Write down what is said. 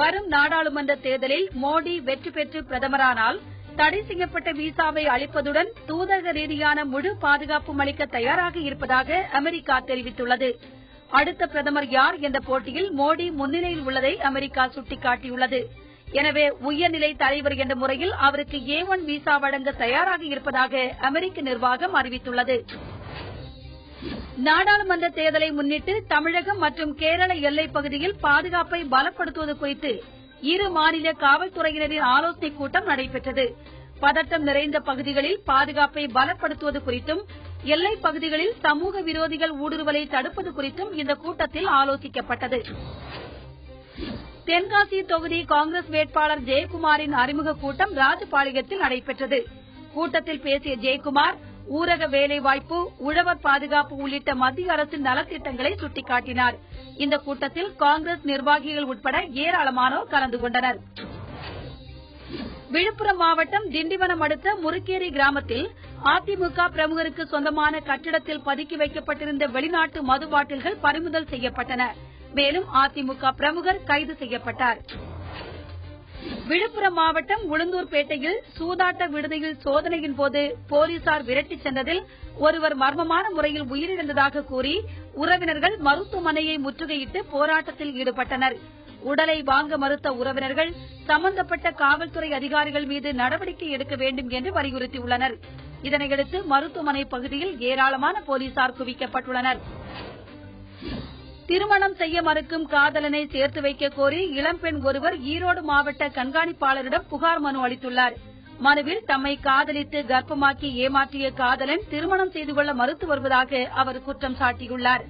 வரும் நாடாளுமன்ற தேர்தலில் மோடி வெற்றி பெற்று பிரதமரானால் தடை செய்யப்பட்ட விசாவை அளிப்பதுடன் தூதரக ரீதியான முழு பாதுகாப்பும் அளிக்க தயாராக இருப்பதாக அமெரிக்கா தெரிவித்துள்ளது. அடுத்த பிரதமர் யார் என்ற போட்டியில் மோடி முன்னிலையில் உள்ளதை அமெரிக்கா சுட்டிக்காட்டியுள்ளது. எனவே உயர்நிலை தலைவர் என்ற முறையில் அவருக்கு A1 விசா வழங்க தயாராக இருப்பதாக அமெரிக்க நிர்வாகம் அறிவித்துள்ளது. நாடாளுமன்ற தேர்தலை முன்னிட்டு தமிழகம் மற்றும் கேரள எல்லைப் பகுதியில் பாதுகாப்பை பலப்படுத்துவது குறித்து இரு மாநில காவல்துறையினரின் ஆலோசனைக் கூட்டம் நடைபெற்றது. பதட்டம் நிறைந்த பகுதிகளில் பாதுகாப்பை பலப்படுத்துவது குறித்தும் எல்லைப் பகுதிகளில் சமூக விரோதிகள் ஊடுருவலை தடுப்பது குறித்தும் இந்த கூட்டத்தில் ஆலோசிக்கப்பட்டது. தென்காசி தொகுதி காங்கிரஸ் வேட்பாளர் ஜெயக்குமாரின் அறிமுக கூட்டம் ராஜபாளையத்தில் நடைபெற்றது. கூட்டத்தில் பேசிய ஜெயக்குமார் ஊரக வேலைவாய்ப்பு, உழவர் பாதுகாப்பு உள்ளிட்ட மத்திய அரசின் நலத்திட்டங்களை சுட்டிக்காட்டினார். இந்த கூட்டத்தில் காங்கிரஸ் நிர்வாகிகள் உட்பட ஏராளமானோர் கலந்து கொண்டனர். விழுப்புரம் மாவட்டம் திண்டிவனம் அடுத்த முருக்கேரி கிராமத்தில் அதிமுக பிரமுகருக்கு சொந்தமான கட்டிடத்தில் பதுக்கி வைக்கப்பட்டிருந்த வெளிநாட்டு மது பாட்டில்கள் பறிமுதல் செய்யப்பட்டன. மேலும் அதிமுக பிரமுகர் கைது செய்யப்பட்டார். விழுப்புரம் மாவட்டம் உளுந்தூர்பேட்டையில் சூதாட்ட விடுதியில் சோதனையின் போது போலீசார் விரட்டிச் சென்றதில் ஒருவர் மர்மமான முறையில் உயிரிழந்ததாக கூறி உறவினர்கள் மருத்துவமனையை முற்றுகையிட்டு போராட்டத்தில் ஈடுபட்டனர். உடலை வாங்க மறுத்த உறவினர்கள் சம்பந்தப்பட்ட காவல்துறை அதிகாரிகள் மீது நடவடிக்கை எடுக்க வேண்டும் என்று வலியுறுத்தியுள்ளனர். இதனையடுத்து மருத்துவமனை பகுதியில் ஏராளமான போலீசார் குவிக்கப்பட்டுள்ளனர். திருமணம் செய்ய மறுக்கும் காதலனை சேர்த்து வைக்க கோரி இளம்பெண் ஒருவர் ஈரோடு மாவட்ட கண்காணிப்பாளரிடம் புகார் மனு அளித்துள்ளார். மனுவில் தம்மை காதலித்து கர்ப்பமாக்கி ஏமாற்றிய காதலன் திருமணம் செய்து கொள்ள மறுத்து வருவதாக அவர் குற்றம் சாட்டியுள்ளார்.